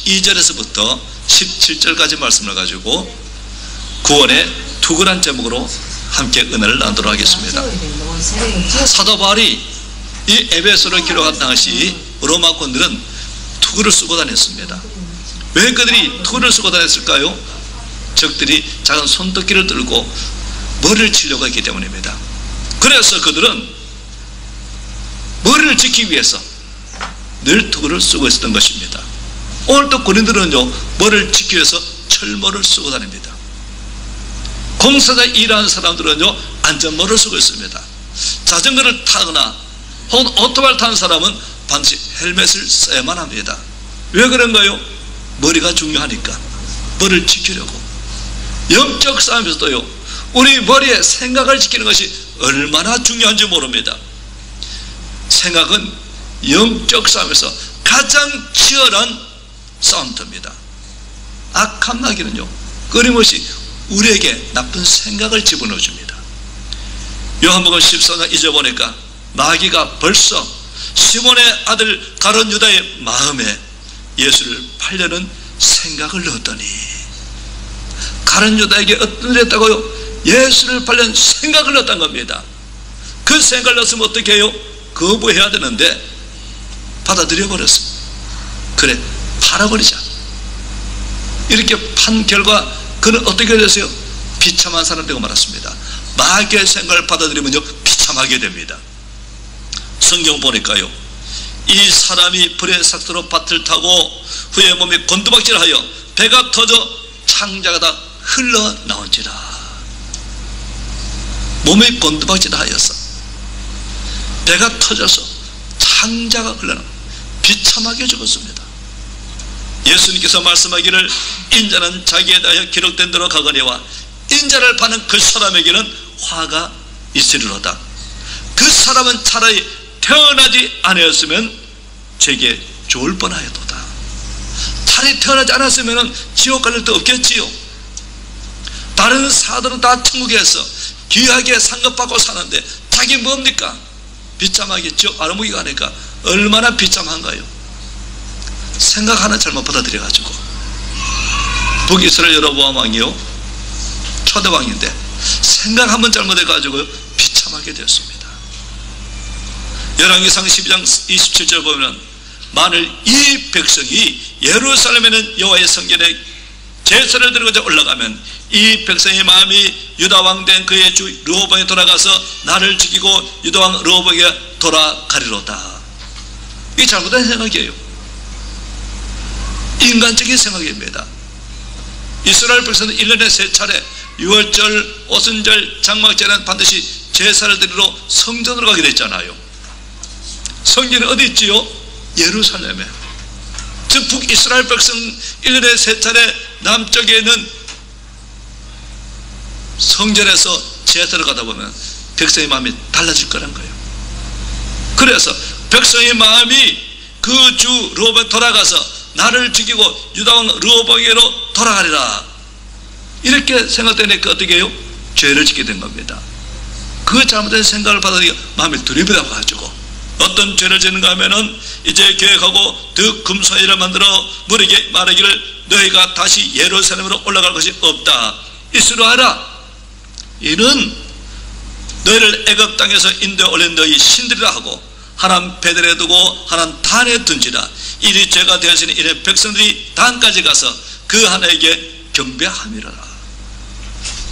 12절에서부터 17절까지 말씀을 가지고 구원의 투구란 제목으로 함께 은혜를 나누도록 하겠습니다. 사도 바울이 이 에베소를 기록한 당시 로마군들은 투구를 쓰고 다녔습니다. 왜 그들이 투구를 쓰고 다녔을까요? 적들이 작은 손도끼를 들고 머리를 치려고 했기 때문입니다. 그래서 그들은 머리를 지키기 위해서 늘 투구를 쓰고 있었던 것입니다. 오늘도 군인들은요, 머리를 지키기 위해서 철모를 쓰고 다닙니다. 공사자 일하는 사람들은요, 안전모를 쓰고 있습니다. 자전거를 타거나 혹은 오토바이를 타는 사람은 반드시 헬멧을 써야만 합니다. 왜 그런가요? 머리가 중요하니까. 머리를 지키려고. 영적 싸움에서도요, 우리 머리에 생각을 지키는 것이 얼마나 중요한지 모릅니다. 생각은 영적 싸움에서 가장 치열한 싸움터입니다. 악한 마귀는요, 끊임없이 우리에게 나쁜 생각을 집어넣어 줍니다. 요한복음 14장 2절 보니까 마귀가 벌써 시몬의 아들 가룟 유다의 마음에 예수를 팔려는 생각을 넣었더니, 가룟 유다에게 어떤 일이 했다고요? 예수를 팔려는 생각을 넣었다는 겁니다. 그 생각을 넣었으면 어떻게 해요? 거부해야 되는데 받아들여 버렸습니다. 그래, 팔아버리자. 이렇게 판 결과 그는 어떻게 됐어요? 비참한 사람 되고 말았습니다. 마귀의 생각을 받아들이면요, 비참하게 됩니다. 성경 보니까요, 이 사람이 불의 삭도로 밭을 타고 후에 몸이 곤두박질하여 배가 터져 창자가 다 흘러나온지라. 몸이 곤두박질하여서 배가 터져서 창자가 흘러나온, 비참하게 죽었습니다. 예수님께서 말씀하기를 인자는 자기에 대하여 기록된 대로 가거니와 인자를 파는 그 사람에게는 화가 있으리로다. 그 사람은 차라리 태어나지 않았으면 제게 좋을 뻔하였도다. 차라리 태어나지 않았으면 지옥 갈 일도 없겠지요. 다른 사들은 다 천국에서 귀하게 상급받고 사는데 자기 뭡니까? 비참하게 지옥 알아보기 가니까 얼마나 비참한가요? 생각 하나 잘못 받아들여가지고. 북이스라엘 여로보암 왕이요, 초대왕인데 생각 한번 잘못해가지고 비참하게 되었습니다. 열왕기상 12장 27절 보면 만일 이 백성이 예루살렘에는 여호와의 성전에 제사를 드리고자 올라가면 이 백성의 마음이 유다왕 된 그의 주 르호보암에 돌아가서 나를 죽이고 유다왕 르호보암에게 돌아가리로다. 이게 잘못된 생각이에요. 인간적인 생각입니다. 이스라엘 백성은 1년에 3차례 유월절, 오순절, 장막절에는 반드시 제사를 드리러 성전으로 가게 됐잖아요. 성전이 어디 있지요? 예루살렘에. 즉 북이스라엘 백성 1년에 3차례 남쪽에 있는 성전에서 제사를 가다 보면 백성의 마음이 달라질 거란 거예요. 그래서 백성의 마음이 그 주 르호보암에 돌아가서 나를 죽이고 유다왕 르호보암에게로 돌아가리라, 이렇게 생각되니까 어떻게 해요? 죄를 짓게 된 겁니다. 그 잘못된 생각을 받아들이고 마음에 두려움이 가지고 어떤 죄를 짓는가 하면은 이제 계획하고 득 금송아지를 만들어 무리에게 말하기를 너희가 다시 예루살렘으로 올라갈 것이 없다. 이스로 하라. 이는 너희를 애굽 땅에서 인도에 올린 너희 신들이라 하고 하나님 베델에 두고 하나님 단에 둔지라. 이리 죄가 되었으니 이래 백성들이 단까지 가서 그 하나에게 경배함이라.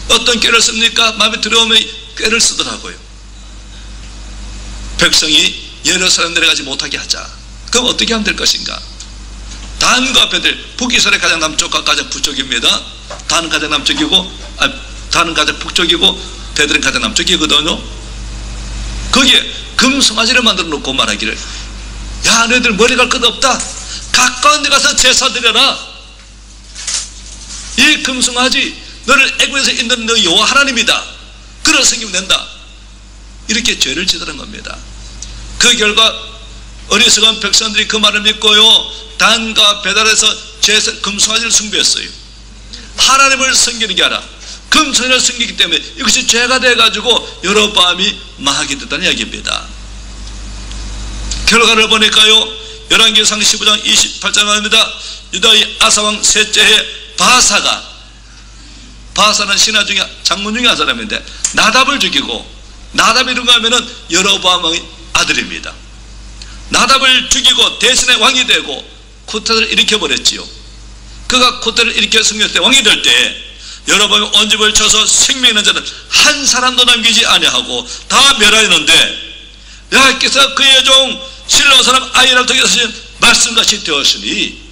어떤 꾀를 씁니까? 마음에 들어오면 꾀를 쓰더라고요. 백성이 예루살렘 내려가지 못하게 하자. 그럼 어떻게 하면 될 것인가? 단과 베델, 북이스라엘 가장 남쪽과 가장 북쪽입니다. 단은 가장 남쪽이고, 단은 가장 북쪽이고 베델은 가장 남쪽이거든요. 거기에 금송아지를 만들어 놓고 말하기를, 야 너희들 머리 갈 것 없다. 가까운 데 가서 제사 드려라. 이 금송아지 너를 애굽에서 인도하는 너 여호와 하나님이다. 그런 생기면 된다. 이렇게 죄를 지더란 겁니다. 그 결과 어리석은 백성들이 그 말을 믿고요, 단과 베델에서 제사 금송아지를 숭배했어요. 하나님을 섬기는 게 아니라 금송아지를 섬기기 때문에 이것이 죄가 돼가지고 여로보암이 망하게 됐다는 이야기입니다. 결과를 보니까요, 열왕기상 15장 28절 말입니다. 유다의 아사왕 셋째 해 바사는 신하 중에 장군 중에 한 사람인데 나답을 죽이고, 나답이 누가 하면은 여로보암 왕의 아들입니다. 나답을 죽이고 대신에 왕이 되고 쿠데타를 일으켜버렸지요. 그가 쿠데타를 일으켜 승리할 때 왕이 될 때 여로보암이 온 집을 쳐서 생명 있는 자는 한 사람도 남기지 아니하고 다 멸하였는데, 여호와께서 그의 종 실로 사람 아히야를 통해 하신 말씀같이 되었으니,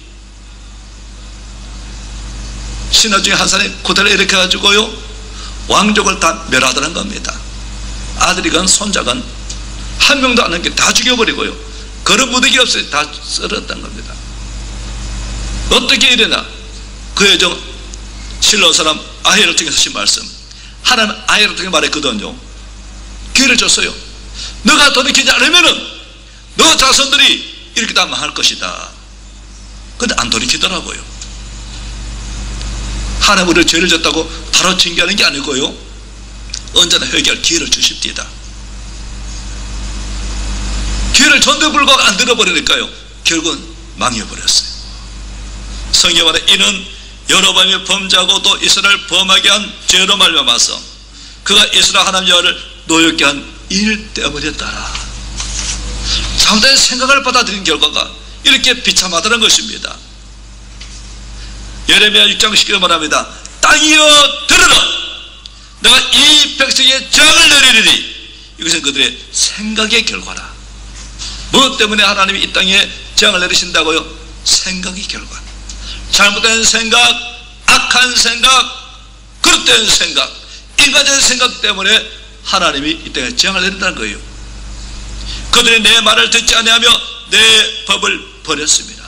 신하 중에 한 사람이 쿠데타를 일으켜가지고요 왕족을 다 멸하더란 겁니다. 아들이건 손자건 한 명도 안 남게 다 죽여버리고요, 그런 무더기 없이 다 썰었단 겁니다. 어떻게 이래나? 그의 종 실로 사람 아히야를 통해 하신 말씀, 하나님 아히야를 통해 말했거든요. 기회를 줬어요. 너가 돌이키지 않으면은 너 자손들이 이렇게 다 망할 것이다. 근데 안 돌이키더라고요. 하나님 우리를 죄를 졌다고 바로 징계하는 게 아니고요, 언제나 회개할 기회를 주십니다. 기회를 줬는데 불구하고 안 들어버리니까요 결국은 망해버렸어요. 성경에 말해 이는 여로보암이 범죄하고 또 이스라엘을 범하게 한 죄로 말미암아서 그가 이스라엘 하나님 여호와를 노엽게 한 일 때문이었더라. 잘못된 생각을 받아들인 결과가 이렇게 비참하다는 것입니다. 예레미야 6장 10절에 말합니다. 땅이여 들으라, 내가 이 백성의 재앙을 내리리니 이것은 그들의 생각의 결과라. 무엇 때문에 하나님이 이 땅에 재앙을 내리신다고요? 생각의 결과. 잘못된 생각, 악한 생각, 그릇된 생각, 인간적인 생각 때문에 하나님이 이 땅에 재앙을 내린다는 거예요. 그들이 내 말을 듣지 아니하며 내 법을 버렸습니다.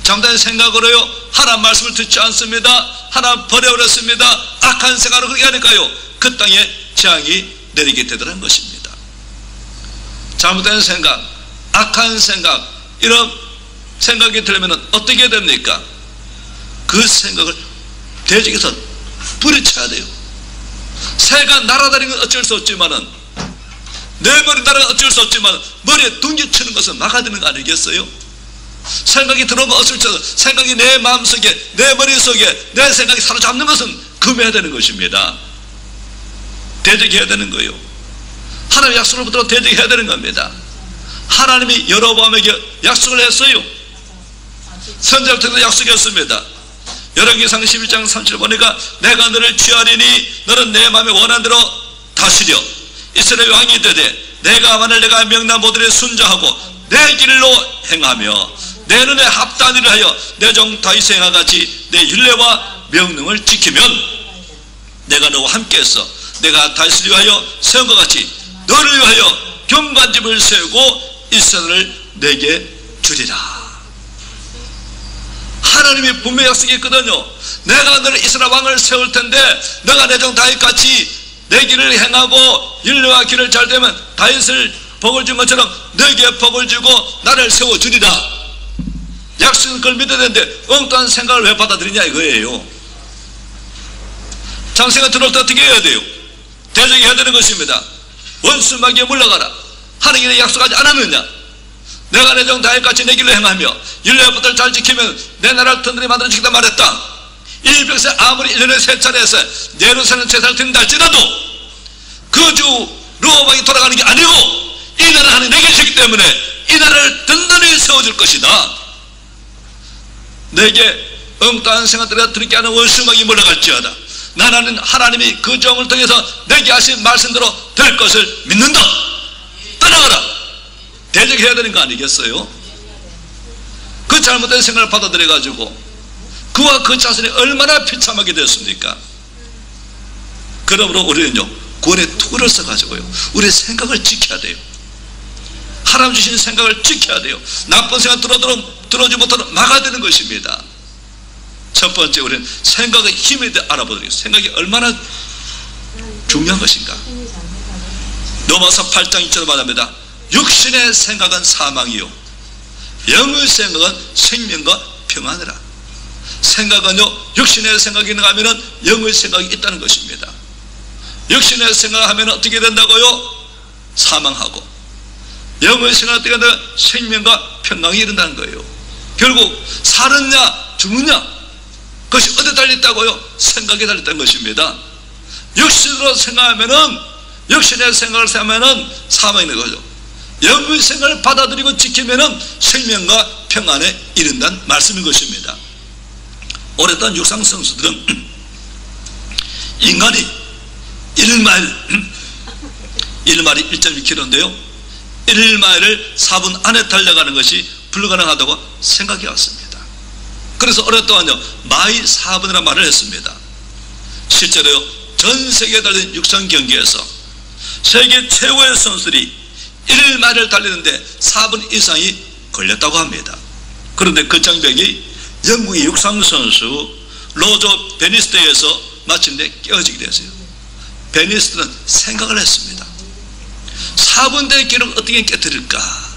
잘못된 생각으로요 하나님 말씀을 듣지 않습니다. 하나님 버려버렸습니다. 악한 생각으로 그렇게 하니까요 그 땅에 재앙이 내리게 되더라는 것입니다. 잘못된 생각, 악한 생각, 이런 생각이 들면 어떻게 됩니까? 그 생각을 대적에서 뿌리쳐야 돼요. 새가 날아다니는 건 어쩔 수 없지만은, 내 머리 날아가는 어쩔 수 없지만 머리에 둥지 치는 것은 막아야 되는 거 아니겠어요? 생각이 들어오면 어쩔 수 없어요. 생각이 내 마음속에, 내 머릿속에 내 생각이 사로잡는 것은 금해야 되는 것입니다. 대적해야 되는 거예요. 하나님의 약속을 붙들어 대적해야 되는 겁니다. 하나님이 여로보암에게 약속을 했어요. 선지자를 통해서 약속했습니다. 열왕기상 11장 3절 보니까 내가 너를 취하리니 너는 내 마음에 원한 대로 다스려 이스라엘 왕이 되되 내가 만일 내가 명난 모델에 순종하고 내 길로 행하며 내 눈에 합당한 일을 하여 내 종 다윗의 행하 같이 내 율례와 명령을 지키면 내가 너와 함께해서 내가 다윗을 위하여 세운 것 같이 너를 위하여 경관집을 세우고 이스라엘을 내게 주리라. 하나님이 분명히 약속했거든요. 내가 너를 이스라엘 왕을 세울 텐데 너가 내 종 다윗같이 내 길을 행하고 율례와 길을 잘 되면 다윗을 복을 준 것처럼 너에게 복을 주고 나를 세워주리라. 약속은 그걸 믿어야 되는데 엉뚱한 생각을 왜 받아들이냐 이거예요. 장세가 들어올 때 어떻게 해야 돼요? 대적해야 되는 것입니다. 원수 마귀에 물러가라. 하나님이 약속하지 않았느냐? 내가 내 종 다윗같이 내 길을 행하며 율례와 법도를 잘 지키면 내 나라를 든든히 만들어주겠다 말했다. 이 백성 아무리 1년에 3차례 해서 예루살렘 제사를 드린다 할지라도 그 주 르호보암이 돌아가는 게 아니고 이 나라를 하나님 내게 주기 때문에 이 나라를 든든히 세워줄 것이다. 내게 엉뚱한 생각들을 들게 하는 원수마귀 물러갈지어다. 나는 하나님이 그 종을 통해서 내게 하신 말씀대로 될 것을 믿는다. 떠나가라. 대적해야 되는 거 아니겠어요? 그 잘못된 생각을 받아들여가지고 그와 그 자신이 얼마나 비참하게 되었습니까? 그러므로 우리는요 구원의 투구를 써가지고요 우리의 생각을 지켜야 돼요. 하나님 주신 생각을 지켜야 돼요. 나쁜 생각 들어오지 못하도록 막아야 되는 것입니다. 첫 번째 우리는 생각의 힘에 대해 알아보도록 해요. 생각이 얼마나 중요한 것인가. 로마서 8장 2절에 말합니다. 육신의 생각은 사망이요 영의 생각은 생명과 평안이라. 생각은요 육신의 생각이 있는가 하면 영의 생각이 있다는 것입니다. 육신의 생각을 하면 어떻게 된다고요? 사망하고 영의 생활 때가 생명과 평강이 이른다는 거예요. 결국 사느냐 죽느냐 그것이 어디에 달렸다고요? 생각에 달렸다는 것입니다. 육신으로 생각하면은, 육신의 생각을 생각하면은 사망이 있는 거죠. 영의 생각을 받아들이고 지키면은 생명과 평안에 이른다는 말씀인 것입니다. 오랫동안 육상 선수들은 인간이 1마일이 1.2km인데요 1마일을 4분 안에 달려가는 것이 불가능하다고 생각해 왔습니다. 그래서 오랫동안요 마일 4분이라는 말을 했습니다. 실제로요 전 세계에 달린 육상 경기에서 세계 최고의 선수들이 1마일을 달리는데 4분 이상이 걸렸다고 합니다. 그런데 그 장벽이 영국의 육상 선수 로저 베니스트에서 마침내 깨어지게 되었어요. 베니스트는 생각을 했습니다. 4분대의 기록을 어떻게 깨뜨릴까?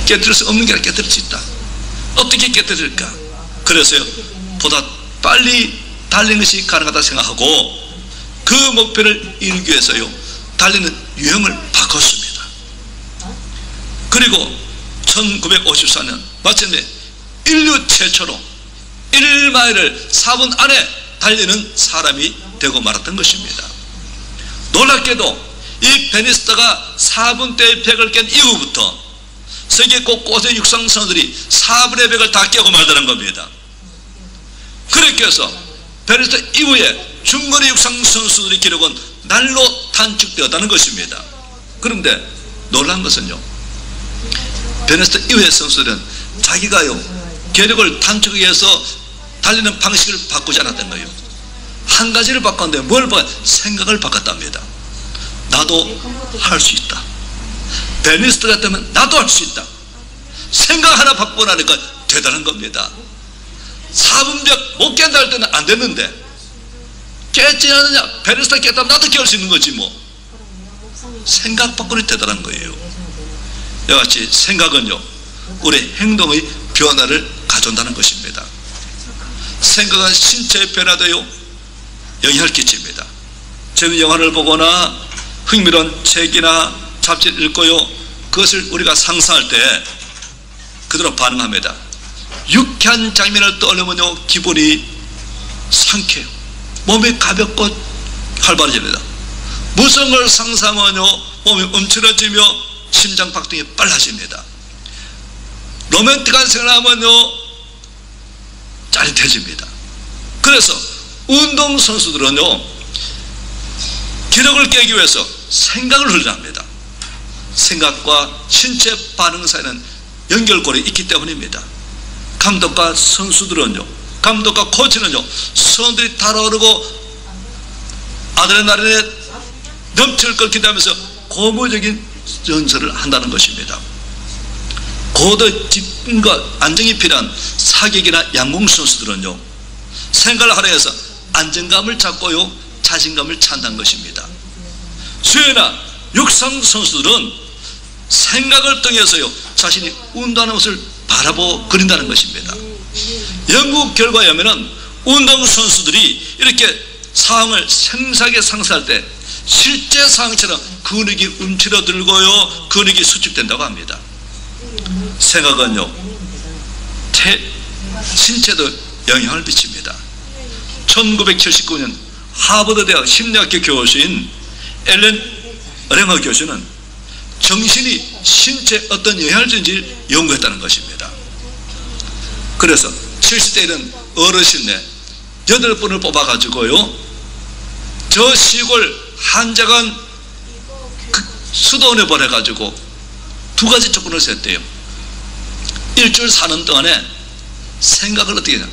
깨뜨릴 수 없는 게 아니라 깨뜨릴 수 있다. 어떻게 깨뜨릴까? 그래서요 보다 빨리 달리는 것이 가능하다 생각하고 그 목표를 이루기 위해서요 달리는 유형을 바꿨습니다. 그리고 1954년 마침내 인류 최초로 1마일을 4분 안에 달리는 사람이 되고 말았던 것입니다. 놀랍게도 이 베니스트가 4분대의 벽을 깬 이후부터 세계 곳곳의 육상 선수들이 4분의 벽을 다 깨고 말다는 겁니다. 그렇게 해서 베니스트 이후에 중거리 육상 선수들의 기록은 날로 단축되었다는 것입니다. 그런데 놀란 것은요 베니스트 이후의 선수들은 자기가요 기록을 단축하기 위해서 달리는 방식을 바꾸지 않았던 거예요. 한 가지를 바꿨는데 뭘 바꿔? 생각을 바꿨답니다. 나도 할 수 있다. 베니스트 같다면 나도 할 수 있다. 생각 하나 바꾸고 나니까 대단한 겁니다. 4분벽 못 깬다 할 때는 안 됐는데 깼지 않느냐? 베니스트 깼다면 나도 깰 수 있는 거지 뭐. 생각 바꾸니 대단한 거예요. 이같이 생각은요 우리 행동의 변화를 가져온다는 것입니다. 생각은 신체의 변화도요 영향을 끼칩니다. 저는 영화를 보거나 흥미로운 책이나 잡지를 읽고요 그것을 우리가 상상할 때 그대로 반응합니다. 유쾌한 장면을 떠올리면요 기분이 상쾌해요. 몸이 가볍고 활발해집니다. 무서운 걸 상상하면요 몸이 움츠러지며 심장 박동이 빨라집니다. 로맨틱한 생각을 하면요 짜릿해집니다. 그래서 운동선수들은요 기록을 깨기 위해서 생각을 훈련합니다. 생각과 신체 반응 사이에는 연결고리 있기 때문입니다. 감독과 선수들은요 감독과 코치는요 선수들이 달아오르고 아드레날린에 넘칠 걸 기대하면서 고무적인 연설을 한다는 것입니다. 고도 집중과 안정이 필요한 사격이나 양궁 선수들은요 생각을 활용해서 안정감을 찾고요 자신감을 찾는 것입니다. 수영이나 육상 선수들은 생각을 통해서요 자신이 운동하는 것을 바라보고 그린다는 것입니다. 연구 결과에 의하면 운동 선수들이 이렇게 상황을 생생하게 상상할 때 실제 상황처럼 근육이 움츠러들고요 근육이 수축된다고 합니다. 생각은요 신체도 영향을 미칩니다. 1979년 하버드 대학 심리학교 교수인 앨런 랭허 교수는 정신이 신체에 어떤 영향을 주는지 연구했다는 것입니다. 그래서 70대 이른 어르신네 8분을 뽑아가지고요 저 시골 한자간 수도원에 보내가지고 2가지 조건을 셌대요. 일주일 사는 동안에 생각을 어떻게 하냐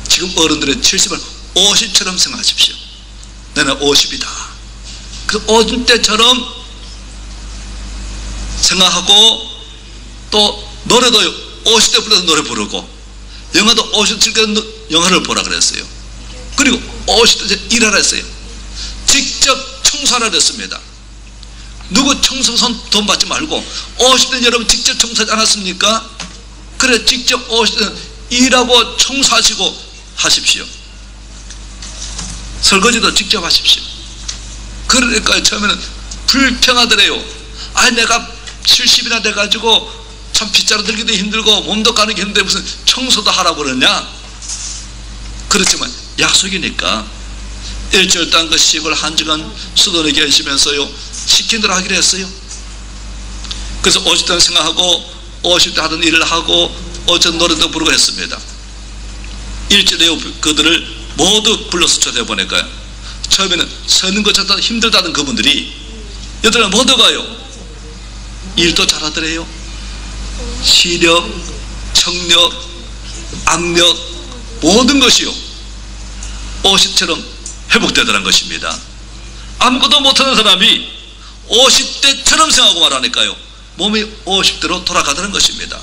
지금 어른들의 70을 50처럼 생각하십시오. 내가 50이다. 그 50대처럼 생각하고 또 노래도 50대 불러서 노래 부르고 영화도 50대 영화를 보라 그랬어요. 그리고 50대 일하라 했어요. 직접 청소하라 그랬습니다. 누구 청소선 돈 받지 말고 50대 여러분 직접 청소하지 않았습니까? 그래 직접 50대 일하고 청소하시고 하십시오. 설거지도 직접 하십시오. 그러니까 처음에는 불평하더래요. 내가 70이나 돼가지고 참 빗자루 들기도 힘들고 몸도 가는 게 힘든데 무슨 청소도 하라고 그러냐? 그렇지만 약속이니까 일주일 동안 그 시골 한 주간 수도에 계시면서요 시킨 대로 하기로 했어요. 그래서 50대 생각하고 50대 하던 일을 하고 어쩐 노래도 부르고 했습니다. 일주일에 그들을 모두 불러서 초대해보니까요, 처음에는 서는 것조차 힘들다던 그분들이 여덟은 모두 가요. 일도 잘하더래요. 시력, 청력, 악력 모든 것이요 50처럼 회복되더란 것입니다. 아무것도 못하는 사람이 50대처럼 생각하고 말하니까요 몸이 50대로 돌아가더란 것입니다.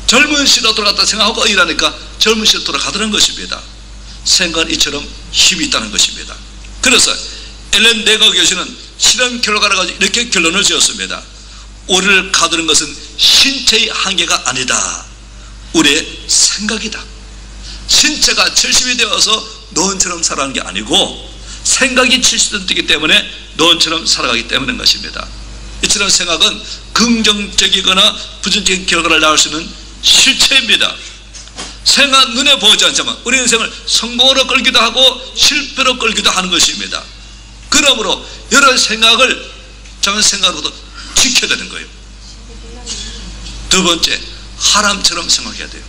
젊은 시로 돌아갔다 생각하고 일하니까 젊은 시로 돌아가더란 것입니다. 생각은 이처럼 힘이 있다는 것입니다. 그래서 엘렌 네거 교수는 실험 결과를 가지고 이렇게 결론을 지었습니다. 우리를 가두는 것은 신체의 한계가 아니다. 우리의 생각이다. 신체가 70이 되어서 노인처럼 살아가는 게 아니고 생각이 70이 되기 때문에 노인처럼 살아가기 때문인 것입니다. 이처럼 생각은 긍정적이거나 부정적인 결과를 낳을 수 있는 실체입니다. 생각 눈에 보이지 않지만 우리 인생을 성공으로 끌기도 하고 실패로 끌기도 하는 것입니다. 그러므로 여러 생각을 작은 생각으로도 지켜야 되는 거예요. 두 번째, 하람처럼 생각해야 돼요.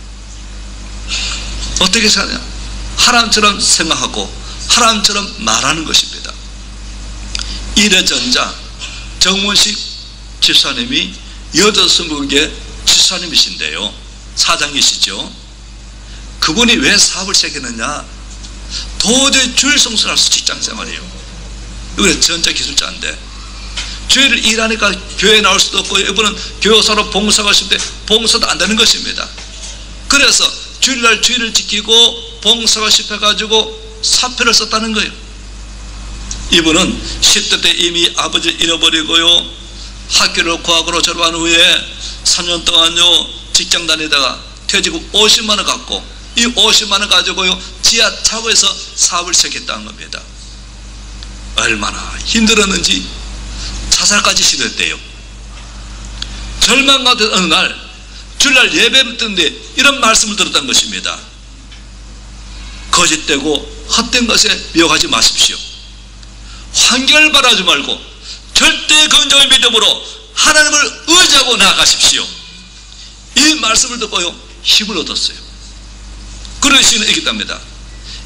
어떻게 생각하냐? 하람처럼 생각하고 하람처럼 말하는 것입니다. 일회전자 정문식 집사님이 여자스무국의 집사님이신데요, 사장이시죠. 그분이 왜 사업을 시작했느냐? 도저히 주일 성수할 수 직장생활이에요. 이번에 전자기술자인데 주일을 일하니까 교회에 나올 수도 없고, 이분은 교사로 봉사가 싶은데 봉사도 안 되는 것입니다. 그래서 주일날 주일을 지키고 봉사가 싶어가지고 사표를 썼다는 거예요. 이분은 10대 때 이미 아버지를 잃어버리고요, 학교를 고학으로 졸업한 후에 3년 동안요 직장 다니다가 퇴직 후 50만 원 갖고 이 50만 원 가지고요 지하 차고에서 사업을 시작했다는 겁니다. 얼마나 힘들었는지 자살까지 시도했대요. 절망 같은 어느 날 주일날 예배 듣는데 이런 말씀을 들었다는 것입니다. 거짓되고 헛된 것에 미혹하지 마십시오. 환경을 바라지 말고 절대 긍정의 믿음으로 하나님을 의지하고 나아가십시오. 이 말씀을 듣고요 힘을 얻었어요. 그러시는 얘기답니다.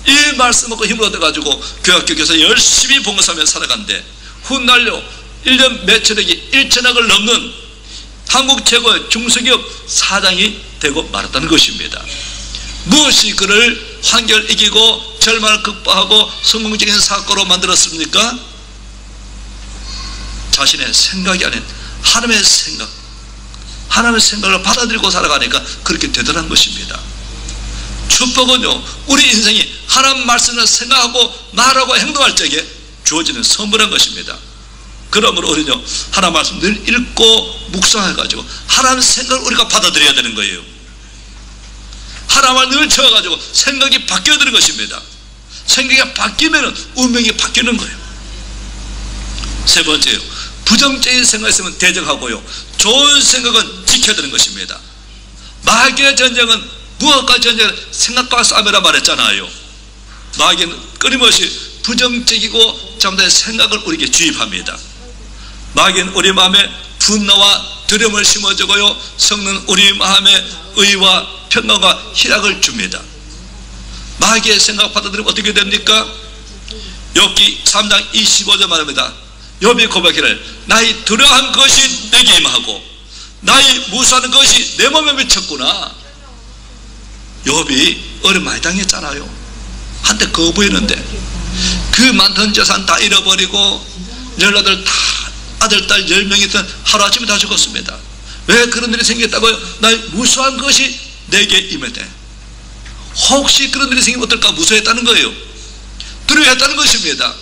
이 말씀 듣고 힘을 얻어가지고 교학교 교사 열심히 봉사하며 살아간대 훗날요 1년 매출액이 1천억을 넘는 한국 최고의 중소기업 사장이 되고 말았다는 것입니다. 무엇이 그를 환경을 이기고 절망을 극복하고 성공적인 사건으로 만들었습니까? 자신의 생각이 아닌 하나님의 생각, 하나님의 생각을 받아들이고 살아가니까 그렇게 되더란 것입니다. 축복은요 우리 인생이 하나님 말씀을 생각하고 말하고 행동할 적에 주어지는 선물한 것입니다. 그러므로 우리는요 하나님 말씀 늘 읽고 묵상해가지고 하나님 생각을 우리가 받아들여야 되는 거예요. 하나님을 늘 채워가지고 생각이 바뀌어야 되는 것입니다. 생각이 바뀌면 운명이 바뀌는 거예요. 세 번째요, 부정적인 생각이 있으면 대적하고요 좋은 생각은 지켜야 되는 것입니다. 마귀의 전쟁은 무엇과 전쟁을 생각과 싸움이라 말했잖아요. 마귀는 끊임없이 부정적이고 잘못된 생각을 우리에게 주입합니다. 마귀는 우리 마음에 분노와 두려움을 심어주고요 성는 우리 마음에 의와 평강과 희락을 줍니다. 마귀의 생각 받아들이면 어떻게 됩니까? 욥기 3장 25절 말합니다. 욥이 고백하기를 나의 두려워한 것이 내게 임하고 나의 무수한 것이 내 몸에 미쳤구나. 욥이 어려움 많이 당했잖아요. 한때 거부했는데 그 많던 재산 다 잃어버리고 18 아들 딸 10명이 있던 하루아침에 다 죽었습니다. 왜 그런 일이 생겼다고요? 나의 무수한 것이 내게 임했대. 혹시 그런 일이 생기면 어떨까 무서워했다는 거예요. 두려워했다는 것입니다.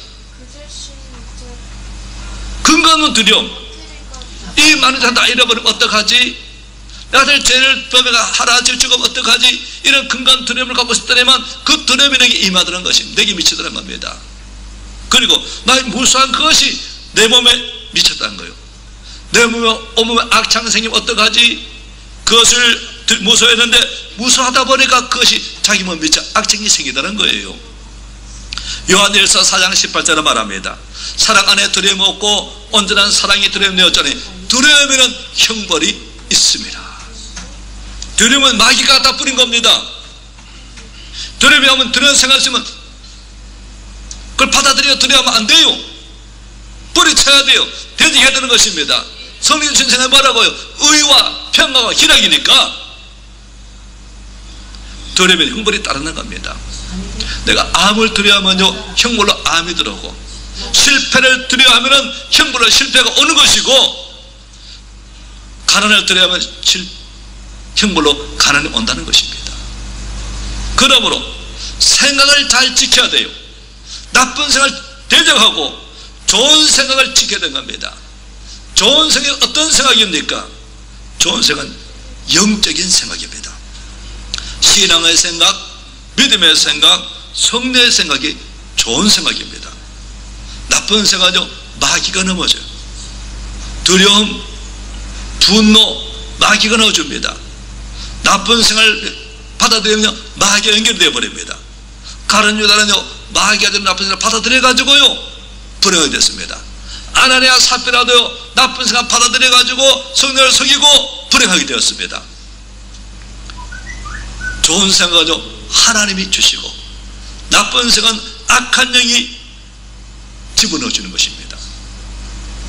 근거 없는 두려움. 이 많은 재산 다 잃어버리면 어떡하지? 내 아들 죄를 범해가 하루아침에 죽으면 어떡하지? 이런 근거 없는 두려움을 갖고 있었더니만 그 두려움이 내게 임하더란 것이 내게 미치더란 겁니다. 그리고 나의 무수한 것이 내 몸에 미쳤다는 거예요. 내 온몸에 악창 생기면 어떡하지? 그것을 무서워했는데 무서워하다 보니까 그것이 자기 몸 밑에 악창이 생기다는 거예요. 요한일서 4장 18절에 말합니다. 사랑 안에 두려움 없고 온전한 사랑이 두려움 내었자니 두려움에는 형벌이 있습니다. 두려움은 마귀가 갖다 뿌린 겁니다. 두려움이 오면 두려운 생각 있으면 그걸 받아들여 두려워하면 안 돼요. 뿌리쳐야 돼요. 대적해야 되는 것입니다. 성령 주신 생각이 뭐라고요? 의와 평강과 희락이니까 두려움에 형벌이 따르는 겁니다. 내가 암을 두려워하면요 형벌로 암이 들어오고, 실패를 두려워하면 형벌로 실패가 오는 것이고, 가난을 두려워하면 형벌로 가난이 온다는 것입니다. 그러므로 생각을 잘 지켜야 돼요. 나쁜 생각을 대적하고 좋은 생각을 지켜야 되는 겁니다. 좋은 생각이 어떤 생각입니까? 좋은 생각은 영적인 생각입니다. 신앙의 생각, 믿음의 생각, 성령의 생각이 좋은 생각입니다. 나쁜 생각은요 마귀가 넘어져요. 두려움, 분노, 마귀가 넣어줍니다. 나쁜 생각을 받아들이면 마귀가 연결되어 버립니다. 가룟 유다는요 마귀가 된 나쁜 생각을 받아들여 가지고요 불행하게 됐습니다. 아나니아 삽비라도요 나쁜 생각 받아들여 가지고 성령을 속이고 불행하게 되었습니다. 좋은 생각은요 하나님이 주시고, 나쁜 생각은 악한 영이 집어넣어 주는 것입니다.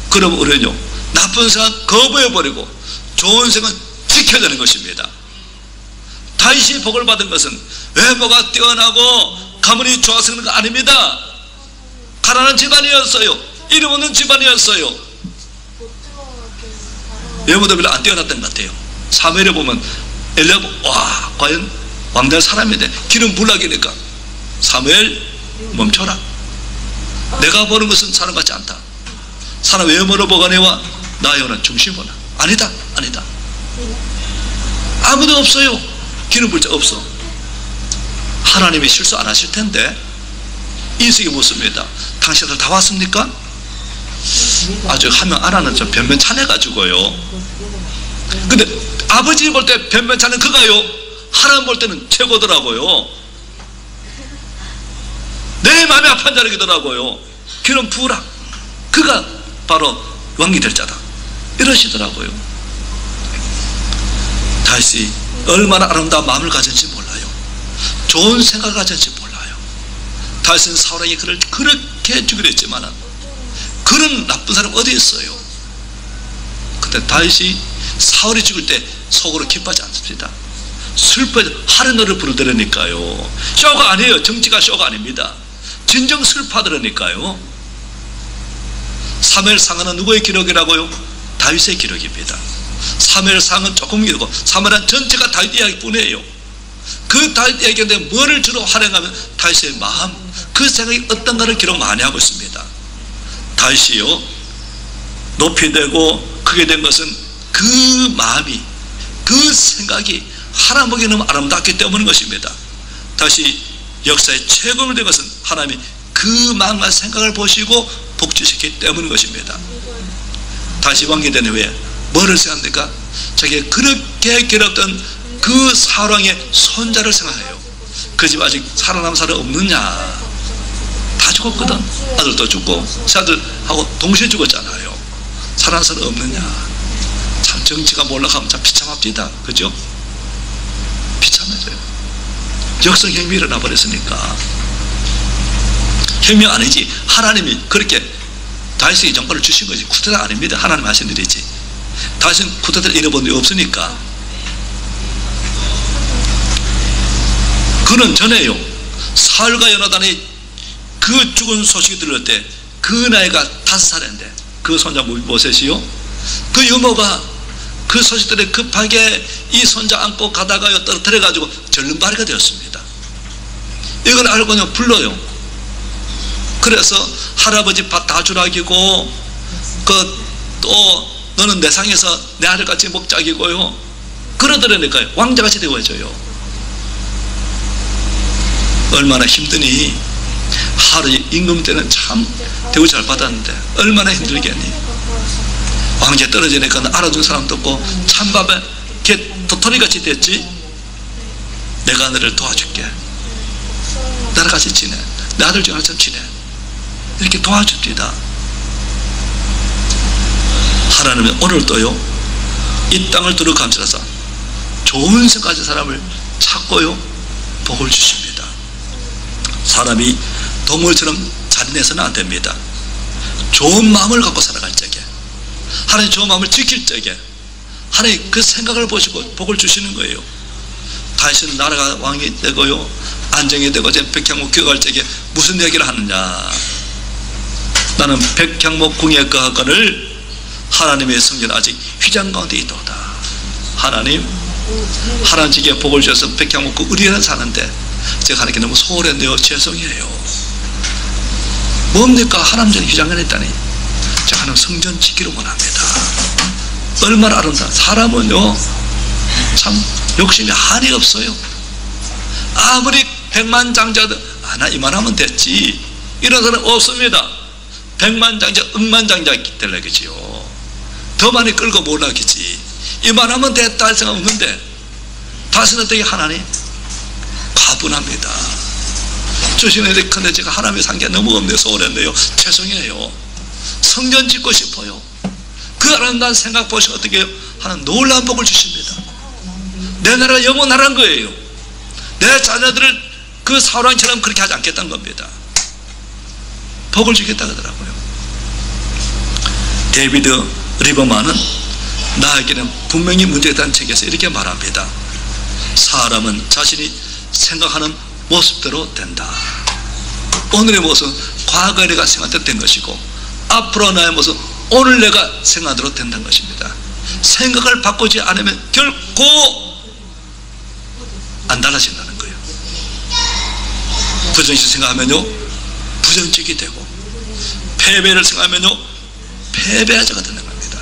그럼 우리는요 나쁜 생각 거부해버리고 좋은 생각은 지켜야 되는 것입니다. 다윗이 복을 받은 것은 외모가 뛰어나고 가문이 좋아서 그런 거 아닙니다. 가난한 집안이었어요. 이름 없는 집안이었어요. 외모도 별로 안 뛰어났던 것 같아요. 사무엘에 보면 엘리야가 와 과연 왕될 사람인데 기름 불락이니까 사무엘 멈춰라. 내가 보는 것은 사람 같지 않다. 사람 외모로 보거니와 나의 영혼은 중심 보나. 아니다 아니다. 아무도 없어요. 기름 불 자 없어. 하나님이 실수 안 하실 텐데 인식이 묻습니다. 당신들 다 왔습니까? 아주 한 명 알아는 좀 변변찮아가지고요. 근데 아버지 볼 때 변변찮은 그가요 하나님 볼 때는 최고더라고요. 내 마음이 아픈 자락이더라고요. 기름 부으라. 그가 바로 왕이 될 자다 이러시더라고요. 다윗이 얼마나 아름다운 마음을 가졌는지 몰라요. 좋은 생각을 가졌는지 몰라요. 다윗은 사울에게 그를 그렇게 죽이려 했지만 그런 나쁜 사람 어디 있어요? 근데 다윗이 사울이 죽을 때 속으로 기뻐하지 않습니다. 슬퍼해서 하루노를 부르더라니까요. 쇼가 아니에요. 정치가 쇼가 아닙니다. 진정 슬퍼하더라니까요. 사무엘상은 누구의 기록이라고요? 다윗의 기록입니다. 사무엘상은 조금 기록이고 사무엘은 전체가 다윗 이야기뿐이에요. 그 다윗 이야기인데 뭐를 주로 활용하면 다윗의 마음, 그 생각이 어떤가를 기록 많이 하고 있습니다. 다윗이요 높이 되고 크게 된 것은 그 마음이, 그 생각이 하나님 보기에 너무 아름답기 때문인 것입니다. 다시 역사의 최고를 된 것은 하나님이 그 마음과 생각을 보시고 복주셨기 때문인 것입니다. 다시 왕이 된 후에 뭐를 생각합니까? 자기가 그렇게 괴롭던 그 사울왕의 손자를 생각해요. 그 집 아직 살아남은 사람 없느냐? 다 죽었거든. 아들도 죽고 새아들하고 동시에 죽었잖아요. 살아남은 사람 없느냐? 참 정치가 몰락하면 참 비참합니다. 그죠? 비참해져요. 역성혁명이 일어나 버렸으니까. 혁명 아니지. 하나님이 그렇게 다윗에게 정권을 주신 것이 쿠데타 아닙니다. 하나님 하신 일이지. 다윗은 쿠데타를 잃어본 일이 없으니까. 그는 전에요 사울과 요나단이 그 죽은 소식이 들을 때 그 나이가 5살인데 그 손자 모셋이요 그 유모가 그 소식 들에 급하게 이 손자 안고 가다가 떨어뜨려 가지고 절름발이가 되었습니다. 이걸 알고 그냥 불러요. 그래서 할아버지 밭 다 주락이고 또 너는 내 상에서 내 아들같이 목작이고요 그러더라니까요. 왕자같이 되어져요. 얼마나 힘드니. 하루 임금 때는 참 대우 잘 받았는데 얼마나 힘들겠니. 왕제 떨어지니까 알아준 사람도 없고 찬밥에 걔 도토리같이 됐지. 내가 너를 도와줄게. 나랑 같이 지내. 내 아들 중에 하나처럼 지내. 이렇게 도와줍니다. 하나님은 오늘도요 이 땅을 두루 감싸서 좋은 생각 가진 사람을 찾고요 복을 주십니다. 사람이 동물처럼 자리내서는 안 됩니다. 좋은 마음을 갖고 살아갈 적에, 하나님 좋은 마음을 지킬 적에 하나님 그 생각을 보시고 복을 주시는 거예요. 다시는 나라가 왕이 되고요 안정이 되고 백향목 기어갈 적에 무슨 얘기를 하느냐. 나는 백향목 궁에 거하거늘 하나님의 성전 아직 휘장 가운데 있도다. 하나님 하나님께 복을 주셔서 백향목 그 의리는 사는데 제가 하나님께 너무 소홀했네요. 죄송해요. 뭡니까? 하나님 전에 휘장 안에 있다니. 제가 하나님 성전 지키를 원합니다. 얼마나 아름다워. 사람은요 참 욕심이 한이 없어요. 아무리 백만장자도 나 이만하면 됐지 이런 사람 없습니다. 백만장자 억만장자 되려겠지요. 더 많이 끌고 몰라겠지. 이만하면 됐다 할 생각 없는데 다시는 되게 하나님 가분합니다. 주시는 데 큰데 제가 하나님의 상기가 너무 없네요. 소홀했네요. 죄송해요. 성전 짓고 싶어요. 그 아름다운 생각 보시면 어떻게 해요? 하나님 놀라운 복을 주십니다. 내 나라가 영원하란 거예요. 내 자녀들을 그 사울왕처럼 그렇게 하지 않겠다는 겁니다. 복을 주겠다 그러더라고요. 데이비드 리버만은 나에게는 분명히 문제가 있다는 책에서 이렇게 말합니다. 사람은 자신이 생각하는 모습대로 된다. 오늘의 모습은 과거의 내가 생각한 대로 된 것이고 앞으로 나의 모습은 오늘 내가 생각한 대로 된다는 것입니다. 생각을 바꾸지 않으면 결코 안 달라진다는 거예요. 부정적인 생각하면요 부정적이 되고, 패배를 생각하면요 패배자가 되는 겁니다.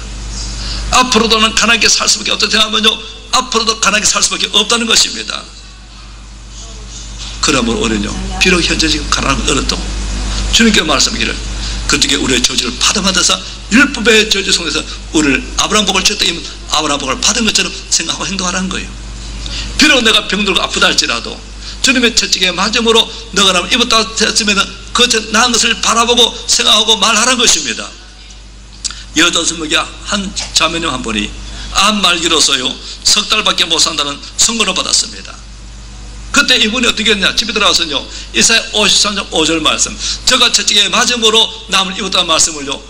앞으로도 는 가난하게 살 수밖에 없다고 생각하면요 앞으로도 가난하게 살 수밖에 없다는 것입니다. 그러므로 우리는요 비록 현재 지금 가난하고 어렵다고 주님께 말씀하기를 그쪽에 우리의 저주를 받아서 율법의 저주 속에서 우리를 아브라함 복을 줬다 이면 아브라함 복을 받은 것처럼 생각하고 행동하라는 거예요. 비록 내가 병들고 아프다 할지라도 주님의 채찍에 맞음으로 너가 나면 입었다 했으면 그 나은 것을 바라보고 생각하고 말하라는 것입니다. 여자스무기야 한 자매님 한 분이 암 말기로서요 석 달밖에 못 산다는 선고를 받았습니다. 그때 이분이 어떻게 했냐. 집에 들어가서요 이사야 53장 5절 말씀, 저가 채찍에 맞음으로 남을 입었다는 말씀을요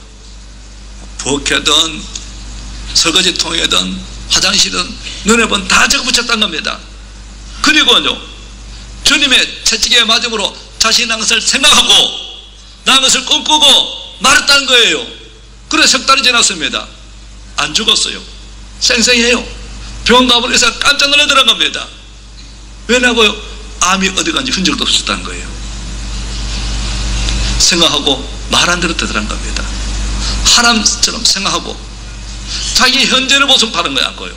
부엌이든 설거지통이든 화장실이든 눈에 본 다 적어 붙였다는 겁니다. 그리고요 주님의 채찍에 맞음으로 자신이 난 것을 생각하고 난 것을 꿈꾸고 말했다는 거예요. 그래서 석 달이 지났습니다. 안 죽었어요. 생생해요. 병원 가보니 의사가 깜짝 놀라더란 겁니다. 왜냐고요? 암이 어디 간지 흔적도 없었다는 거예요. 생각하고 말한 대로 되더란 겁니다. 하나님처럼 생각하고 자기 현재를 모습하는 거야.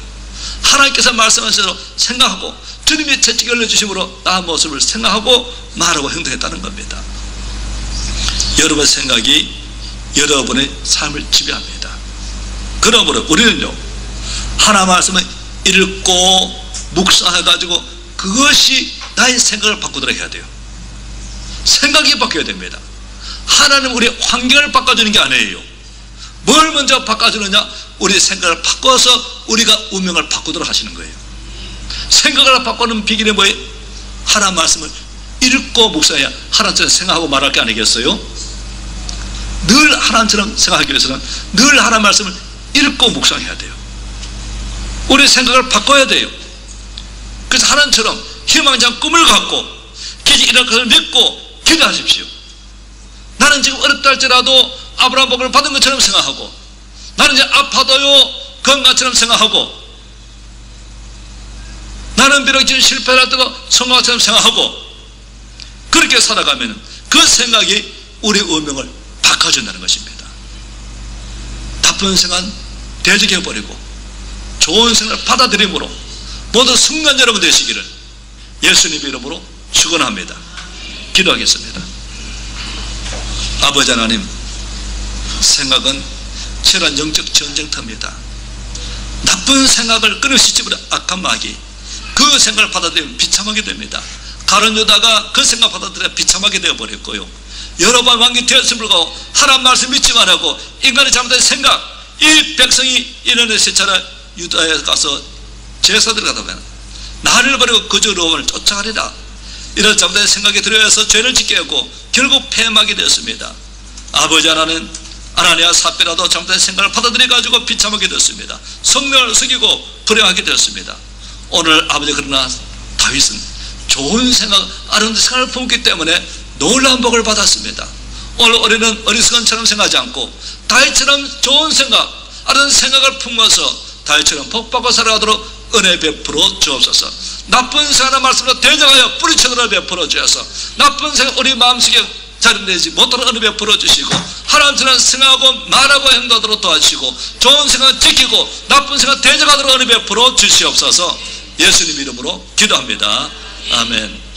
하나님께서 말씀하신 대로 생각하고 주님의 채찍을 올려주심으로 나 모습을 생각하고 말하고 행동했다는 겁니다. 여러분의 생각이 여러분의 삶을 지배합니다. 그러므로 우리는요 하나님 말씀을 읽고 묵상해가지고 그것이 나의 생각을 바꾸도록 해야 돼요. 생각이 바뀌어야 됩니다. 하나님 우리 환경을 바꿔주는 게 아니에요. 뭘 먼저 바꿔주느냐? 우리 생각을 바꿔서 우리가 운명을 바꾸도록 하시는 거예요. 생각을 바꾸는 비결이 뭐예요? 하나님 말씀을 읽고 묵상해야 하나님처럼 생각하고 말할 게 아니겠어요? 늘 하나님처럼 생각하기 위해서는 늘 하나님 말씀을 읽고 묵상해야 돼요. 우리 생각을 바꿔야 돼요. 그래서 하나님처럼 희망찬 꿈을 갖고 기지 이런 것을 믿고 기도하십시오. 나는 지금 어렵다 할지라도 아브라함 복을 받은 것처럼 생각하고, 나는 이제 아파도요 건강처럼 생각하고, 나는 비록 지금 실패를 할때도 성공처럼 생각하고, 그렇게 살아가면 그 생각이 우리 운명을 바꿔준다는 것입니다. 나쁜 생각은 대적해버리고 좋은 생각을 받아들임으로 모두 승리한 여러분 되시기를 예수님 이름으로 축원합니다. 기도하겠습니다. 아버지 하나님, 생각은 치열한 영적 전쟁터입니다. 나쁜 생각을 끊임없이 집어넣은 악한 마귀, 그 생각을 받아들이면 비참하게 됩니다. 가룟 유다가 그 생각 받아들여 비참하게 되어버렸고요. 여러 번 왕이 되었음을 불구하고 하나님 말씀 믿지 말라고 인간의 잘못된 생각, 이 백성이 일어났을 차례 유다에 가서 제사들을 가다 보면 나를 버리고 그저 로움을 쫓아가리라, 이런 잘못된 생각이 들어와서 죄를 짓게 하고 결국 폐막이 되었습니다. 아버지 하나는 아나니아 삽비라도 잘못된 생각을 받아들여가지고 비참하게 되었습니다. 성령을 속이고 불행하게 되었습니다. 오늘 아버지, 그러나 다윗은 좋은 생각, 아름다운 생각을 품기 때문에 놀라운 복을 받았습니다. 오늘 우리는 어리석은처럼 생각하지 않고 다윗처럼 좋은 생각, 아름다운 생각을 품어서 다윗처럼 복받고 살아가도록 은혜 베풀어 주옵소서. 나쁜 생각의 말씀으로 대적하여 뿌리쳐들어 베풀어 주셔서 나쁜 생각 우리 마음속에 자리내지 못하는 은혜 베풀어 주시고 하나님처럼 생각하고 말하고 행동하도록 도와주시고 좋은 생각 지키고 나쁜 생각 대적하도록 은혜 베풀어 주시옵소서. 예수님 이름으로 기도합니다. 아멘.